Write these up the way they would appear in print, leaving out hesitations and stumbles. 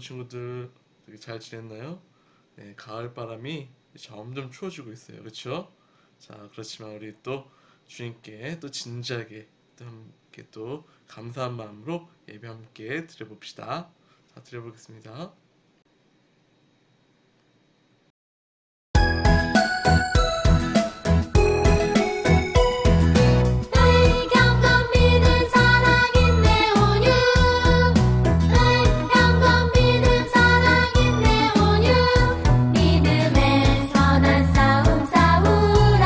친구들 되게 잘 지냈나요? 네, 가을 바람이 점점 추워지고 있어요. 그렇죠? 자, 그렇지만 우리 또 주님께 또 진지하게 또 함께 또 감사한 마음으로 예배 함께 드려봅시다. 자, 드려보겠습니다. 의경건 믿음 사랑인 내 온유 의경건 믿음 사랑인 내 온유 믿음의 선한 싸움 싸우라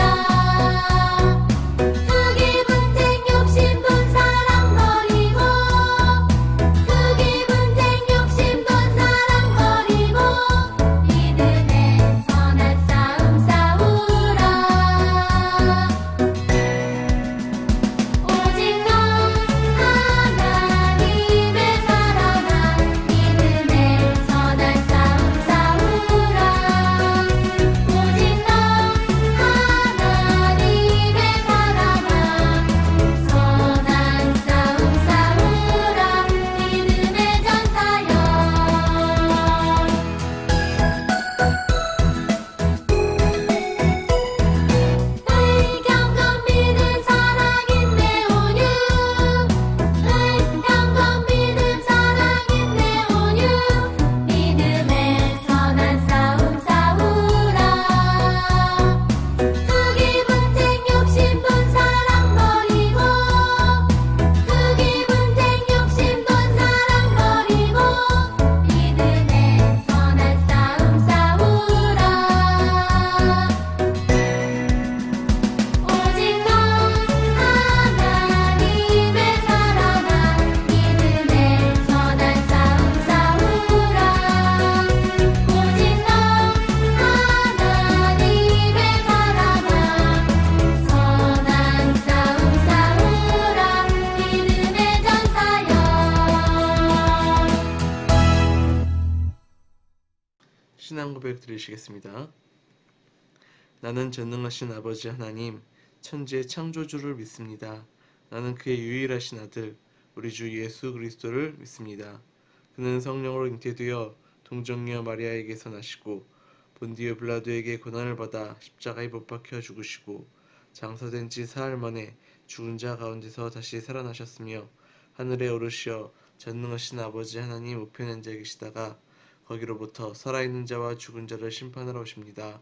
흑이 분쟁 욕심 돈 사랑 버리고 흑이 분쟁 욕심 돈 사랑 버리고 믿음의 선한 싸움 싸우라 오직 너 하나님의 사랑아 믿음의 선한 싸움 싸우라 오직 너 하나님의 사랑아 선한 싸움 싸우라 믿음의 전사여 의경건 믿음 사랑인 내 온유 의경건 믿음 사랑인 내 온유 믿음의 선한 싸움 싸우라 흑이 분쟁 욕심 돈 사랑 버리고 흑이 분쟁 욕심 돈 사랑 버리고 믿음의 선한 싸움 싸우라 오직 너 하나님의 사랑아 믿음의 선한 싸움 싸우라 오직 너 하나님의 사랑아 선한 싸움 싸우라 믿음의 전사여 신앙 고백 드리시겠습니다. 나는 전능하신 아버지 하나님, 천지의 창조주를 믿습니다. 나는 그의 유일하신 아들, 우리 주 예수 그리스도를 믿습니다. 그는 성령으로 잉태되어 동정녀 마리아에게서 나시고 본디오 빌라도에게 고난을 받아 십자가에 못 박혀 죽으시고 장사된 지 사흘 만에 죽은 자 가운데서 다시 살아나셨으며 하늘에 오르시어 전능하신 아버지 하나님 우편에 앉아 계시다가 거기로부터 살아있는 자와 죽은 자를 심판하러 오십니다.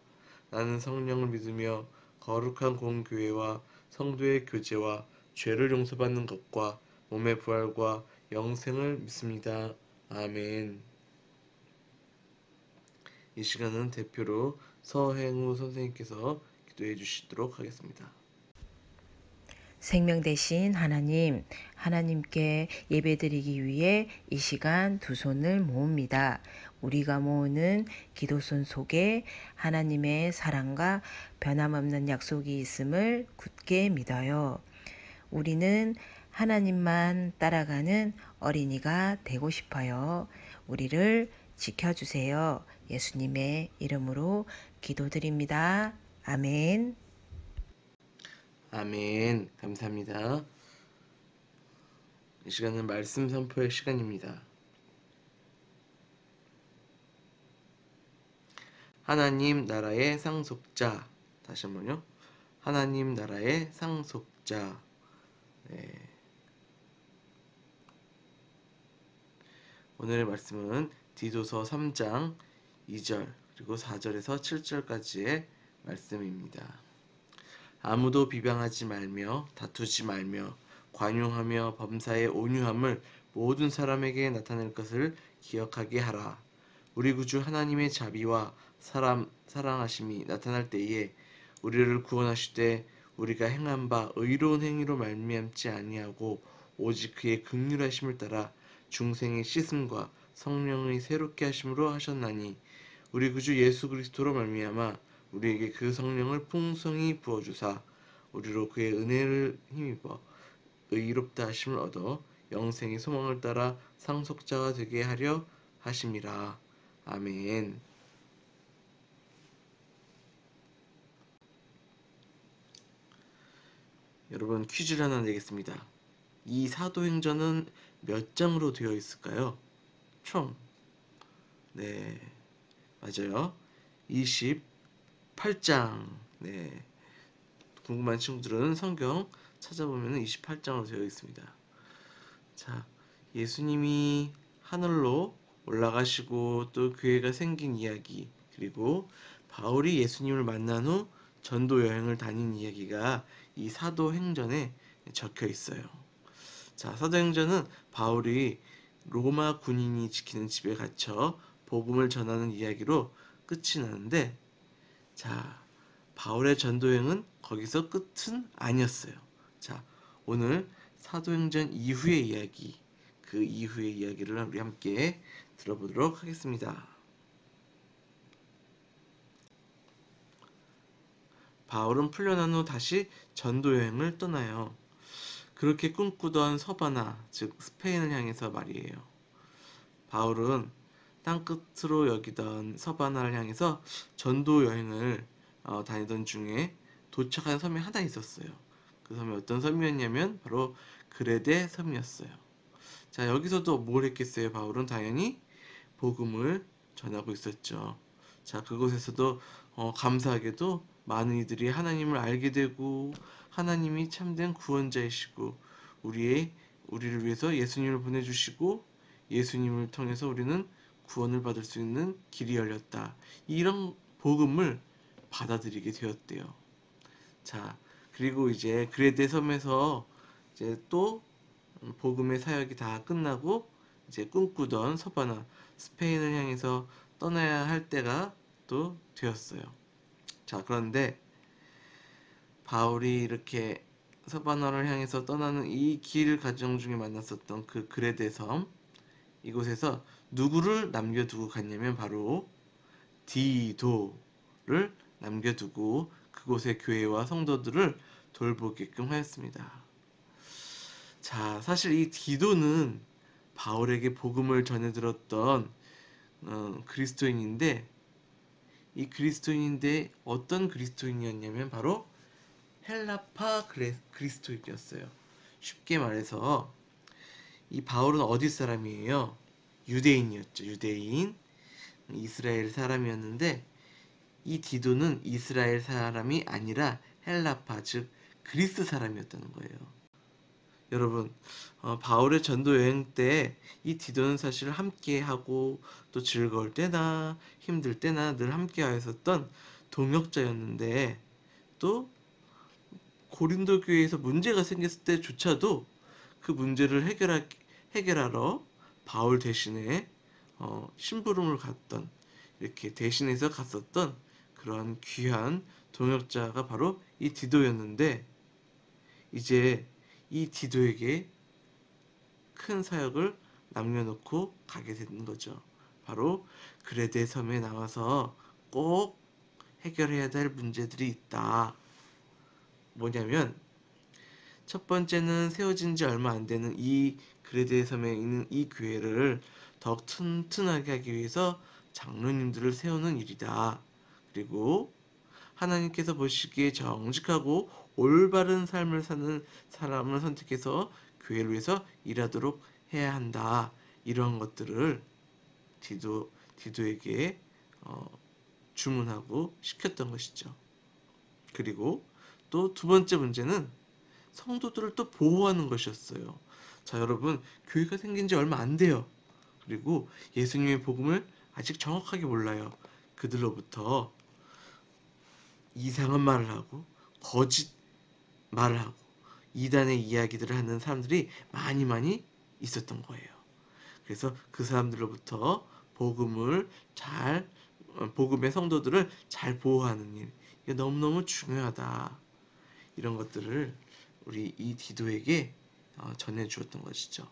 나는 성령을 믿으며 거룩한 공교회와 성도의 교제와 죄를 용서받는 것과 몸의 부활과 영생을 믿습니다. 아멘. 이 시간은 대표로 서행우 선생님께서 기도해 주시도록 하겠습니다. 생명 되신 하나님, 하나님께 예배드리기 위해 이 시간 두 손을 모읍니다. 우리가 모으는 기도손 속에 하나님의 사랑과 변함없는 약속이 있음을 굳게 믿어요. 우리는 하나님만 따라가는 어린이가 되고 싶어요. 우리를 지켜주세요. 예수님의 이름으로 기도드립니다. 아멘. 아멘. 감사합니다. 이 시간은 말씀 선포의 시간입니다. 하나님 나라의 상속자. 다시 한번요. 하나님 나라의 상속자. 네. 오늘의 말씀은 디도서 3장 2절 그리고 4절에서 7절까지의 말씀입니다. 아무도 비방하지 말며 다투지 말며 관용하며 범사의 온유함을 모든 사람에게 나타낼 것을 기억하게 하라. 우리 구주 하나님의 자비와 사랑하심이 나타날 때에 우리를 구원하시되 우리가 행한 바 의로운 행위로 말미암지 아니하고 오직 그의 긍휼하심을 따라 중생의 씻음과 성령의 새롭게 하심으로 하셨나니 우리 구주 예수 그리스도로 말미암아 우리에게 그 성령을 풍성히 부어주사 우리로 그의 은혜를 힘입어 의롭다 하심을 얻어 영생의 소망을 따라 상속자가 되게 하려 하심이라. 아멘. 여러분 퀴즈를 하나 내겠습니다. 이 사도행전은 몇 장으로 되어 있을까요? 총 네, 맞아요. 28장. 네, 궁금한 친구들은 성경 찾아보면 28장으로 되어 있습니다. 자, 예수님이 하늘로 올라가시고 또 교회가 생긴 이야기, 그리고 바울이 예수님을 만난 후 전도 여행을 다닌 이야기가 이 사도행전에 적혀 있어요. 자, 사도행전은 바울이 로마 군인이 지키는 집에 갇혀 복음을 전하는 이야기로 끝이 나는데, 자, 바울의 전도행은 거기서 끝은 아니었어요. 자, 오늘 사도행전 이후의 이야기, 그 이후의 이야기를 우리 함께 들어보도록 하겠습니다. 바울은 풀려난 후 다시 전도 여행을 떠나요. 그렇게 꿈꾸던 서바나, 즉 스페인을 향해서 말이에요. 바울은 땅끝으로 여기던 서바나를 향해서 전도 여행을 다니던 중에 도착한 섬이 하나 있었어요. 그 섬이 어떤 섬이었냐면 바로 그레데 섬이었어요. 자, 여기서도 뭘 했겠어요? 바울은 당연히 복음을 전하고 있었죠. 자, 그곳에서도 감사하게도 많은 이들이 하나님을 알게 되고 하나님이 참된 구원자이시고 우리를 위해서 예수님을 보내주시고 예수님을 통해서 우리는 구원을 받을 수 있는 길이 열렸다. 이런 복음을 받아들이게 되었대요. 자, 그리고 이제 그레데 섬에서 이제 또 복음의 사역이 다 끝나고 이제 꿈꾸던 서바나 스페인을 향해서 떠나야 할 때가 또 되었어요. 자, 그런데 바울이 이렇게 서바나를 향해서 떠나는 이 길 과정 중에 만났었던 그 그레데 섬, 이곳에서 누구를 남겨두고 갔냐면 바로 디도를 남겨두고 그곳의 교회와 성도들을 돌보게끔 하였습니다. 자, 사실 이 디도는 바울에게 복음을 전해 들었던 그리스도인인데, 이 그리스도인인데 어떤 그리스도인이었냐면 바로 헬라파 그리스도인이었어요. 쉽게 말해서 이 바울은 어디 사람이에요? 유대인이었죠. 유대인, 이스라엘 사람이었는데 이 디도는 이스라엘 사람이 아니라 헬라파, 즉 그리스 사람이었다는 거예요. 여러분, 바울의 전도 여행 때 이 디도는 사실 함께하고 또 즐거울 때나 힘들 때나 늘 함께하였었던 동역자였는데, 또 고린도 교회에서 문제가 생겼을 때조차도 그 문제를 해결하러 바울 대신에 심부름을 갔던, 이렇게 대신해서 갔었던 그런 귀한 동역자가 바로 이 디도였는데, 이제 이 디도에게 큰 사역을 남겨놓고 가게 된 거죠. 바로 그레데 섬에 나와서 꼭 해결해야 될 문제들이 있다. 뭐냐면 첫 번째는 세워진 지 얼마 안 되는 이 그레데 섬에 있는 이 교회를 더욱 튼튼하게 하기 위해서 장로님들을 세우는 일이다. 그리고 하나님께서 보시기에 정직하고 올바른 삶을 사는 사람을 선택해서 교회를 위해서 일하도록 해야 한다. 이런 것들을 디도에게 주문하고 시켰던 것이죠. 그리고 또 두 번째 문제는 성도들을 또 보호하는 것이었어요. 자, 여러분, 교회가 생긴 지 얼마 안 돼요. 그리고 예수님의 복음을 아직 정확하게 몰라요. 그들로부터 이상한 말을 하고 거짓 말을 하고 이단의 이야기들을 하는 사람들이 많이 있었던 거예요. 그래서 그 사람들로부터 복음의 성도들을 잘 보호하는 일, 이게 너무너무 중요하다. 이런 것들을 우리 이 디도에게 전해 주었던 것이죠.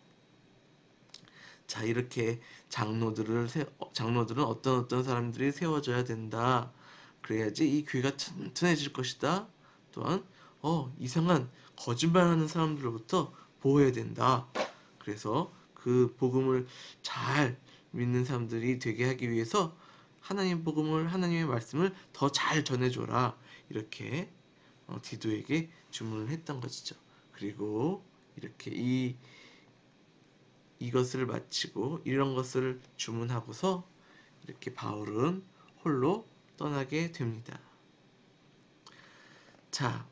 자, 이렇게 장로들은 어떤 사람들이 세워져야 된다. 그래야지 이 교회가 튼튼해질 것이다. 또한 이상한 거짓말하는 사람들로부터 보호해야 된다. 그래서 그 복음을 잘 믿는 사람들이 되게 하기 위해서 하나님의 말씀을 더 잘 전해줘라. 이렇게 디도에게 주문을 했던 것이죠. 그리고 이렇게 이것을 마치고 이런 것을 주문하고서 이렇게 바울은 홀로 떠나게 됩니다. 자,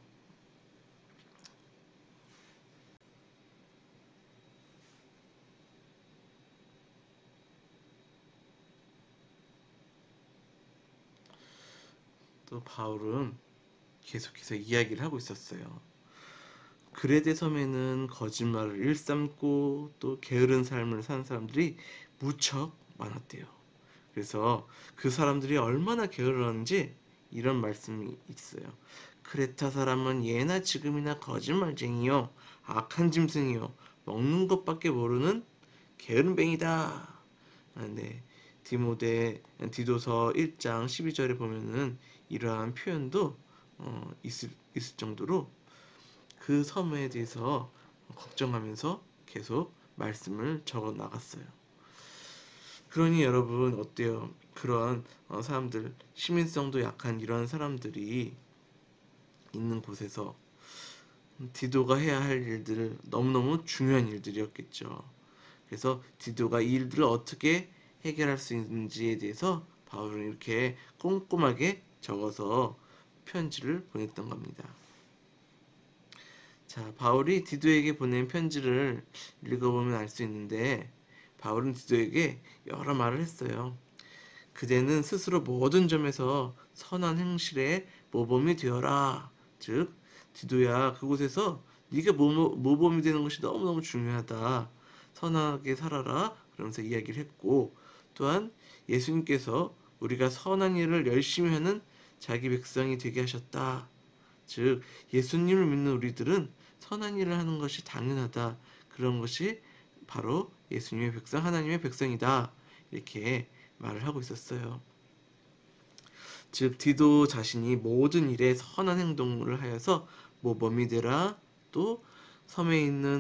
또 바울은 계속해서 이야기를 하고 있었어요. 그레데 섬에는 거짓말을 일삼고 또 게으른 삶을 사는 사람들이 무척 많았대요. 그래서 그 사람들이 얼마나 게으르는지 이런 말씀이 있어요. 크레타 사람은 예나 지금이나 거짓말쟁이요, 악한 짐승이요, 먹는 것밖에 모르는 게으름뱅이다. 네. 디도서 1장 12절에 보면은 이러한 표현도 있을 정도로 그 섬에 대해서 걱정하면서 계속 말씀을 적어 나갔어요. 그러니 여러분 어때요? 그런 사람들, 시민성도 약한 이런 사람들이 있는 곳에서 디도가 해야 할 일들, 너무너무 중요한 일들이었겠죠. 그래서 디도가 이 일들을 어떻게 해결할 수 있는지에 대해서 바울은 이렇게 꼼꼼하게 적어서 편지를 보냈던 겁니다. 자, 바울이 디도에게 보낸 편지를 읽어보면 알 수 있는데, 바울은 디도에게 여러 말을 했어요. 그대는 스스로 모든 점에서 선한 행실에 모범이 되어라. 즉, 디도야, 그곳에서 네가 모범이 되는 것이 너무너무 중요하다. 선하게 살아라. 그러면서 이야기를 했고, 또한 예수님께서 우리가 선한 일을 열심히 하는 자기 백성이 되게 하셨다. 즉, 예수님을 믿는 우리들은 선한 일을 하는 것이 당연하다. 그런 것이 바로 예수님의 백성, 하나님의 백성이다. 이렇게 말을 하고 있었어요. 즉, 디도 자신이 모든 일에 선한 행동을 하여서 모범이 되라. 또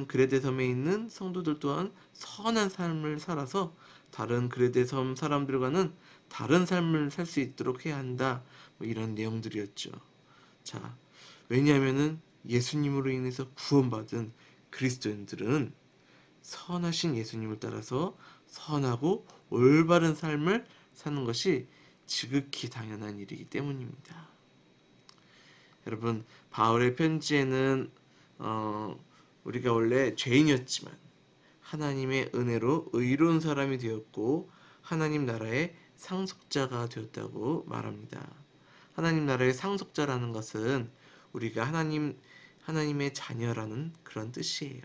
그레데 섬에 있는 성도들 또한 선한 삶을 살아서 다른 그레데 섬 사람들과는 다른 삶을 살 수 있도록 해야 한다. 이런 내용들이었죠. 자, 왜냐하면은 예수님으로 인해서 구원받은 그리스도인들은 선하신 예수님을 따라서 선하고 올바른 삶을 사는 것이 지극히 당연한 일이기 때문입니다. 여러분, 바울의 편지에는 우리가 원래 죄인이었지만 하나님의 은혜로 의로운 사람이 되었고 하나님 나라의 상속자가 되었다고 말합니다. 하나님 나라의 상속자라는 것은 우리가 하나님의 자녀라는 그런 뜻이에요.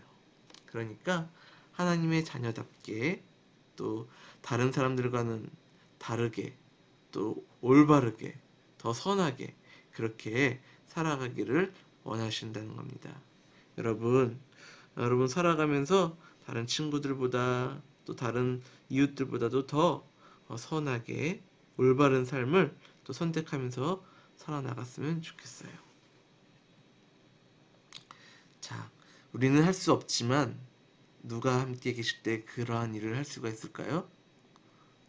그러니까 하나님의 자녀답게 또 다른 사람들과는 다르게 또 올바르게 더 선하게 그렇게 살아가기를 원하신다는 겁니다. 여러분 살아가면서 다른 친구들보다 또 다른 이웃들보다도 더 선하게 올바른 삶을 또 선택하면서 살아나갔으면 좋겠어요. 자, 우리는 할 수 없지만 누가 함께 계실 때 그러한 일을 할 수가 있을까요?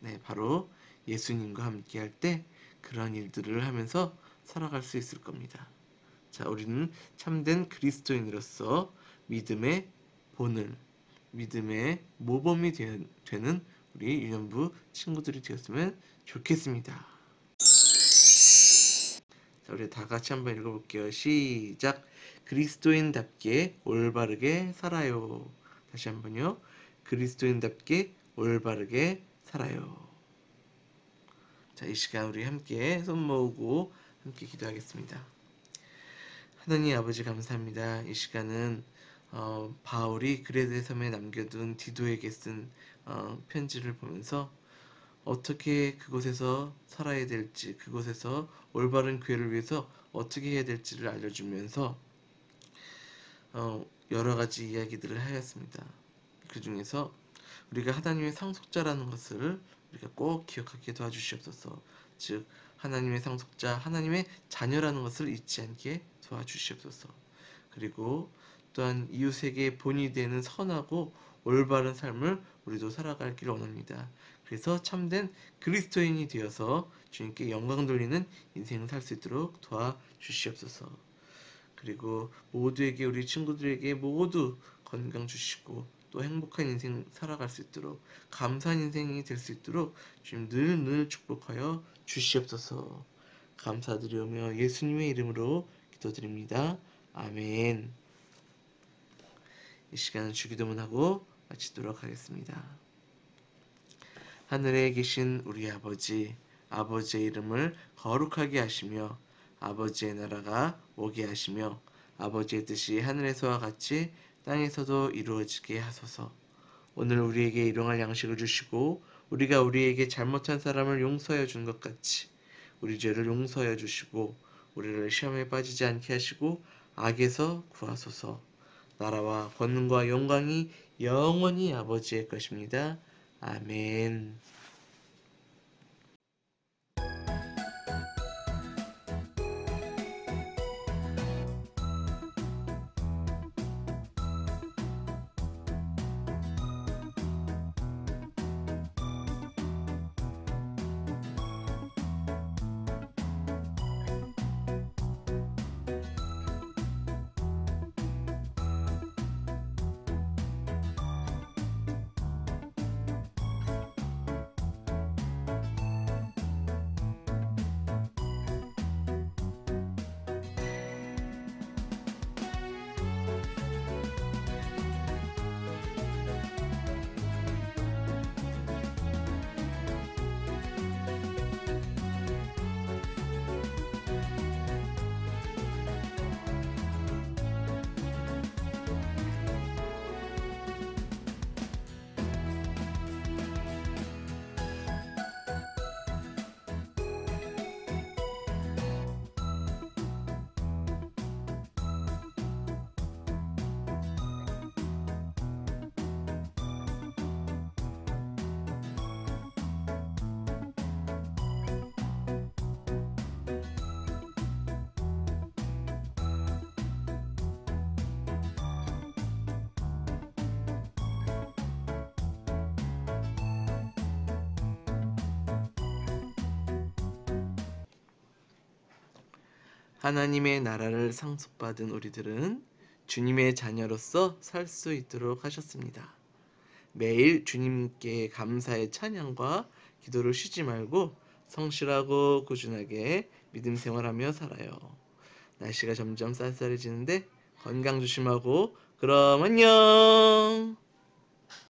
네, 바로 예수님과 함께 할 때 그러한 일들을 하면서 살아갈 수 있을 겁니다. 자, 우리는 참된 그리스도인으로서 믿음의 본을, 믿음의 모범이 되는 우리 유년부 친구들이 되었으면 좋겠습니다. 자, 우리 다 같이 한번 읽어볼게요. 시작. 그리스도인답게 올바르게 살아요. 다시 한번요. 그리스도인답게 올바르게 살아요. 자, 이 시간 우리 함께 손 모으고 함께 기도하겠습니다. 하나님 아버지 감사합니다. 이 시간은 바울이 그레데 섬에 남겨둔 디도에게 쓴 편지를 보면서 어떻게 그곳에서 살아야 될지, 그곳에서 올바른 교회를 위해서 어떻게 해야 될지를 알려주면서 여러 가지 이야기들을 하였습니다. 그 중에서 우리가 하나님의 상속자라는 것을 우리가 꼭 기억하게 도와주시옵소서. 즉 하나님의 상속자, 하나님의 자녀라는 것을 잊지 않게 도와주시옵소서. 그리고 또한 이웃에게 본이 되는 선하고 올바른 삶을 우리도 살아가길 원합니다. 그래서 참된 그리스도인이 되어서 주님께 영광 돌리는 인생을 살 수 있도록 도와주시옵소서. 그리고 모두에게 우리 친구들에게 모두 건강 주시고 또 행복한 인생 살아갈 수 있도록 감사한 인생이 될 수 있도록 주님 늘 축복하여 주시옵소서. 감사드리오며 예수님의 이름으로 기도드립니다. 아멘. 이 시간은 주기도문하고 마치도록 하겠습니다. 하늘에 계신 우리 아버지, 아버지의 이름을 거룩하게 하시며 아버지의 나라가 오게 하시며 아버지의 뜻이 하늘에서와 같이 땅에서도 이루어지게 하소서. 오늘 우리에게 일용할 양식을 주시고 우리가 우리에게 잘못한 사람을 용서하여 준 것 같이 우리 죄를 용서하여 주시고 우리를 시험에 빠지지 않게 하시고 악에서 구하소서. 나라와 권능과 영광이 영원히 아버지의 것입니다. 아멘. 하나님의 나라를 상속받은 우리들은 주님의 자녀로서 살 수 있도록 하셨습니다. 매일 주님께 감사의 찬양과 기도를 쉬지 말고 성실하고 꾸준하게 믿음 생활하며 살아요. 날씨가 점점 쌀쌀해지는데 건강 조심하고 그럼 안녕.